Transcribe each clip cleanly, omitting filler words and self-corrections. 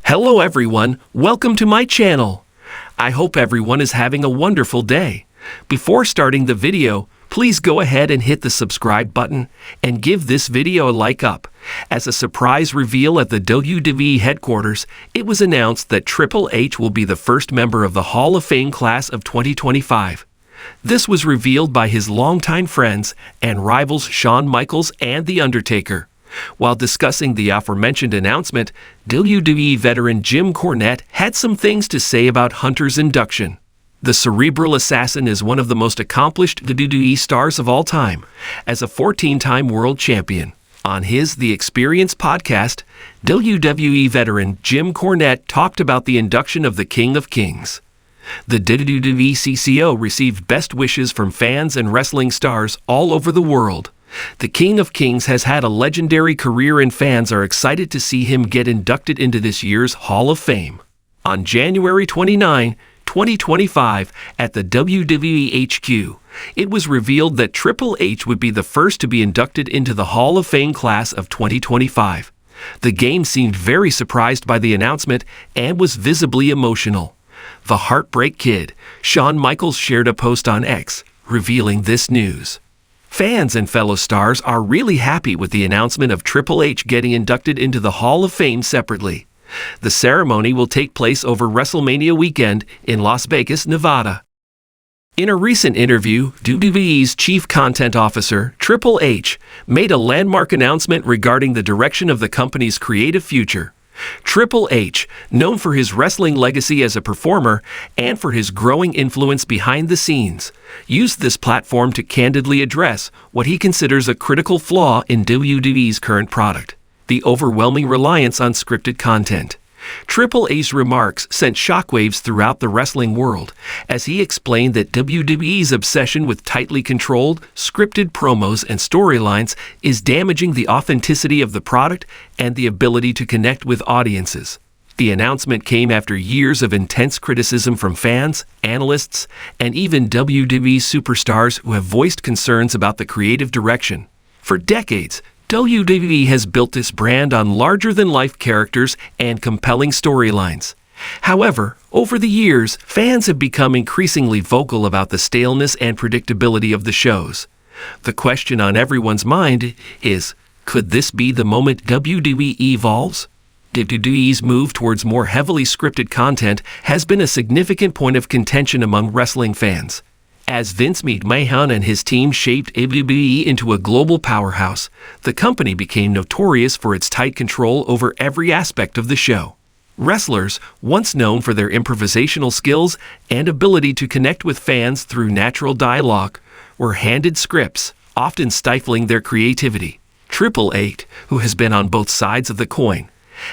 Hello everyone, welcome to my channel. I hope everyone is having a wonderful day. Before starting the video, please go ahead and hit the subscribe button and give this video a like up. As a surprise reveal at the WWE headquarters, it was announced that Triple H will be the first member of the Hall of Fame class of 2025. This was revealed by his longtime friends and rivals Shawn Michaels and The Undertaker. While discussing the aforementioned announcement, WWE veteran Jim Cornette had some things to say about Hunter's induction. The cerebral assassin is one of the most accomplished WWE stars of all time, as a 14-time world champion. On his The Experience podcast, WWE veteran Jim Cornette talked about the induction of the King of Kings. The WWE CCO received best wishes from fans and wrestling stars all over the world. The King of Kings has had a legendary career and fans are excited to see him get inducted into this year's Hall of Fame. On January 29, 2025, at the WWE HQ, it was revealed that Triple H would be the first to be inducted into the Hall of Fame class of 2025. The Game seemed very surprised by the announcement and was visibly emotional. The Heartbreak Kid, Shawn Michaels, shared a post on X, revealing this news. Fans and fellow stars are really happy with the announcement of Triple H getting inducted into the Hall of Fame separately. The ceremony will take place over WrestleMania weekend in Las Vegas, Nevada. In a recent interview, WWE's Chief Content Officer, Triple H, made a landmark announcement regarding the direction of the company's creative future. Triple H, known for his wrestling legacy as a performer and for his growing influence behind the scenes, used this platform to candidly address what he considers a critical flaw in WWE's current product: the overwhelming reliance on scripted content. Triple H's remarks sent shockwaves throughout the wrestling world, as he explained that WWE's obsession with tightly controlled, scripted promos and storylines is damaging the authenticity of the product and the ability to connect with audiences. The announcement came after years of intense criticism from fans, analysts, and even WWE superstars who have voiced concerns about the creative direction. For decades, WWE has built its brand on larger-than-life characters and compelling storylines. However, over the years, fans have become increasingly vocal about the staleness and predictability of the shows. The question on everyone's mind is, could this be the moment WWE evolves? WWE's move towards more heavily scripted content has been a significant point of contention among wrestling fans. As Vince McMahon and his team shaped WWE into a global powerhouse, the company became notorious for its tight control over every aspect of the show. Wrestlers, once known for their improvisational skills and ability to connect with fans through natural dialogue, were handed scripts, often stifling their creativity. Triple H, who has been on both sides of the coin,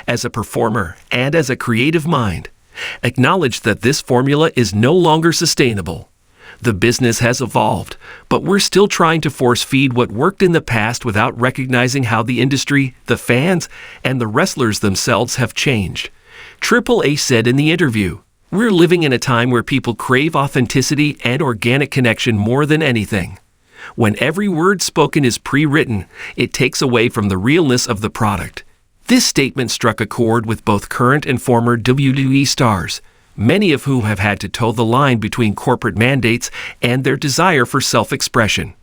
as a performer and as a creative mind, acknowledged that this formula is no longer sustainable. The business has evolved, but we're still trying to force-feed what worked in the past without recognizing how the industry, the fans, and the wrestlers themselves have changed. Triple H said in the interview, "We're living in a time where people crave authenticity and organic connection more than anything. When every word spoken is pre-written, it takes away from the realness of the product." This statement struck a chord with both current and former WWE stars, many of whom have had to toe the line between corporate mandates and their desire for self-expression.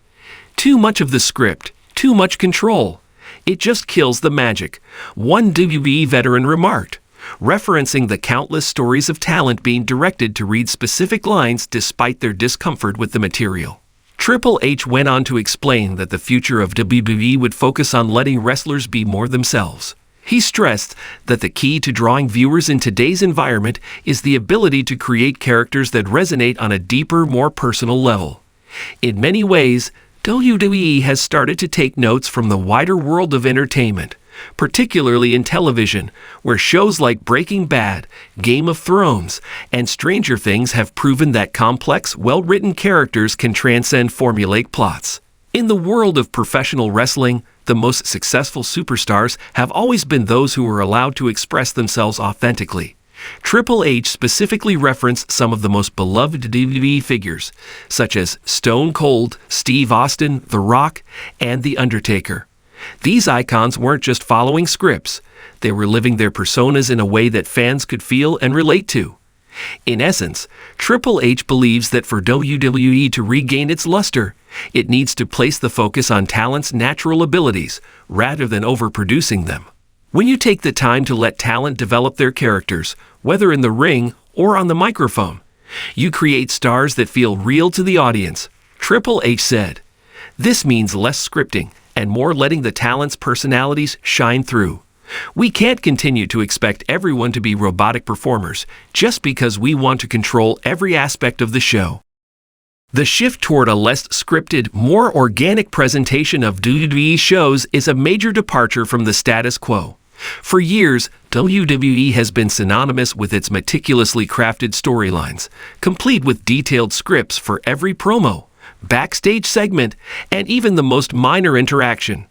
Too much of the script, too much control. It just kills the magic, one WWE veteran remarked, referencing the countless stories of talent being directed to read specific lines despite their discomfort with the material. Triple H went on to explain that the future of WWE would focus on letting wrestlers be more themselves. He stressed that the key to drawing viewers in today's environment is the ability to create characters that resonate on a deeper, more personal level. In many ways, WWE has started to take notes from the wider world of entertainment, particularly in television, where shows like Breaking Bad, Game of Thrones, and Stranger Things have proven that complex, well-written characters can transcend formulaic plots. In the world of professional wrestling, the most successful superstars have always been those who were allowed to express themselves authentically. Triple H specifically referenced some of the most beloved WWE figures, such as Stone Cold, Steve Austin, The Rock, and The Undertaker. These icons weren't just following scripts, they were living their personas in a way that fans could feel and relate to. In essence, Triple H believes that for WWE to regain its luster, it needs to place the focus on talent's natural abilities rather than overproducing them. When you take the time to let talent develop their characters, whether in the ring or on the microphone, you create stars that feel real to the audience, Triple H said. This means less scripting and more letting the talent's personalities shine through. We can't continue to expect everyone to be robotic performers just because we want to control every aspect of the show. The shift toward a less scripted, more organic presentation of WWE shows is a major departure from the status quo. For years, WWE has been synonymous with its meticulously crafted storylines, complete with detailed scripts for every promo, backstage segment, and even the most minor interaction.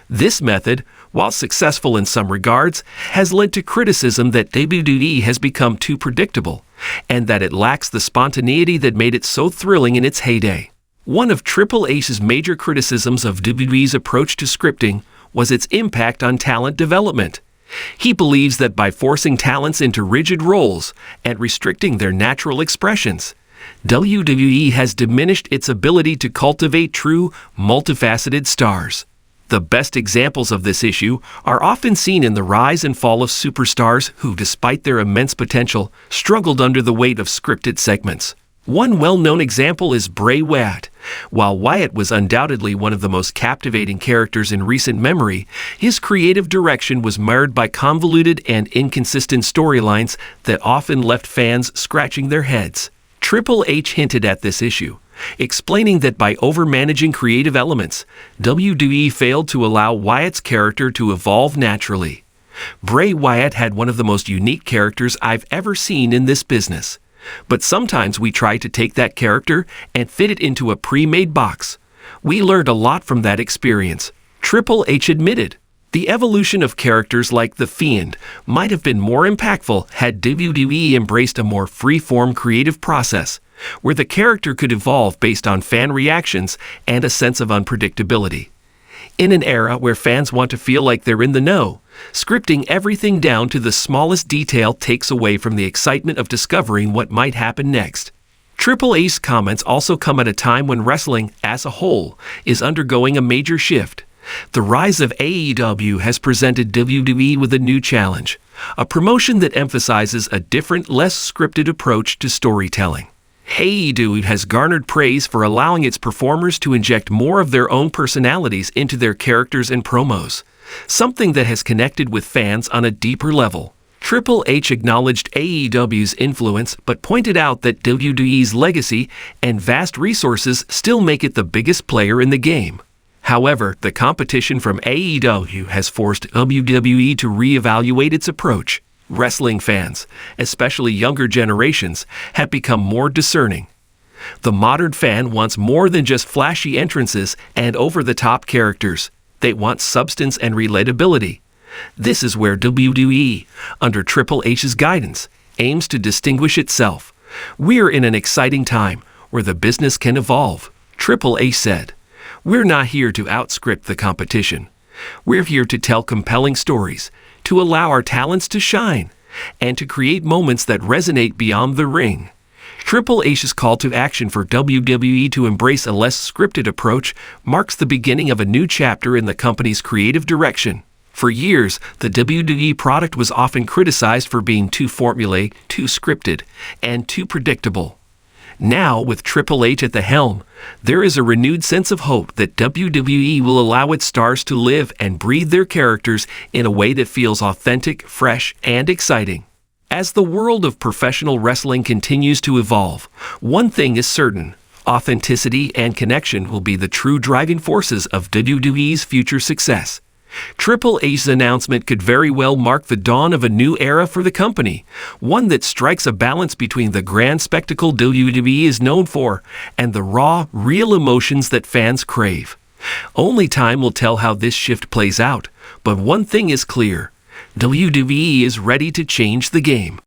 This method, while successful in some regards, has led to criticism that WWE has become too predictable, and that it lacks the spontaneity that made it so thrilling in its heyday. One of Triple H's major criticisms of WWE's approach to scripting was its impact on talent development. He believes that by forcing talents into rigid roles and restricting their natural expressions, WWE has diminished its ability to cultivate true, multifaceted stars. The best examples of this issue are often seen in the rise and fall of superstars who, despite their immense potential, struggled under the weight of scripted segments. One well-known example is Bray Wyatt. While Wyatt was undoubtedly one of the most captivating characters in recent memory, his creative direction was marred by convoluted and inconsistent storylines that often left fans scratching their heads. Triple H hinted at this issue, explaining that by overmanaging creative elements, WWE failed to allow Wyatt's character to evolve naturally. Bray Wyatt had one of the most unique characters I've ever seen in this business. But sometimes we try to take that character and fit it into a pre-made box. We learned a lot from that experience, Triple H admitted. The evolution of characters like The Fiend might have been more impactful had WWE embraced a more free-form creative process, where the character could evolve based on fan reactions and a sense of unpredictability. In an era where fans want to feel like they're in the know, scripting everything down to the smallest detail takes away from the excitement of discovering what might happen next. Triple H's comments also come at a time when wrestling, as a whole, is undergoing a major shift. The rise of AEW has presented WWE with a new challenge, a promotion that emphasizes a different, less scripted approach to storytelling. AEW has garnered praise for allowing its performers to inject more of their own personalities into their characters and promos, something that has connected with fans on a deeper level. Triple H acknowledged AEW's influence but pointed out that WWE's legacy and vast resources still make it the biggest player in the game. However, the competition from AEW has forced WWE to reevaluate its approach. Wrestling fans, especially younger generations, have become more discerning. The modern fan wants more than just flashy entrances and over-the-top characters. They want substance and relatability. This is where WWE, under Triple H's guidance, aims to distinguish itself. We're in an exciting time where the business can evolve, Triple H said. We're not here to outscript the competition. We're here to tell compelling stories, to allow our talents to shine, and to create moments that resonate beyond the ring. Triple H's call to action for WWE to embrace a less scripted approach marks the beginning of a new chapter in the company's creative direction. For years, the WWE product was often criticized for being too formulaic, too scripted, and too predictable. Now, with Triple H at the helm, there is a renewed sense of hope that WWE will allow its stars to live and breathe their characters in a way that feels authentic, fresh, and exciting. As the world of professional wrestling continues to evolve, one thing is certain: authenticity and connection will be the true driving forces of WWE's future success. Triple H's announcement could very well mark the dawn of a new era for the company, one that strikes a balance between the grand spectacle WWE is known for and the raw, real emotions that fans crave. Only time will tell how this shift plays out, but one thing is clear: WWE is ready to change the game.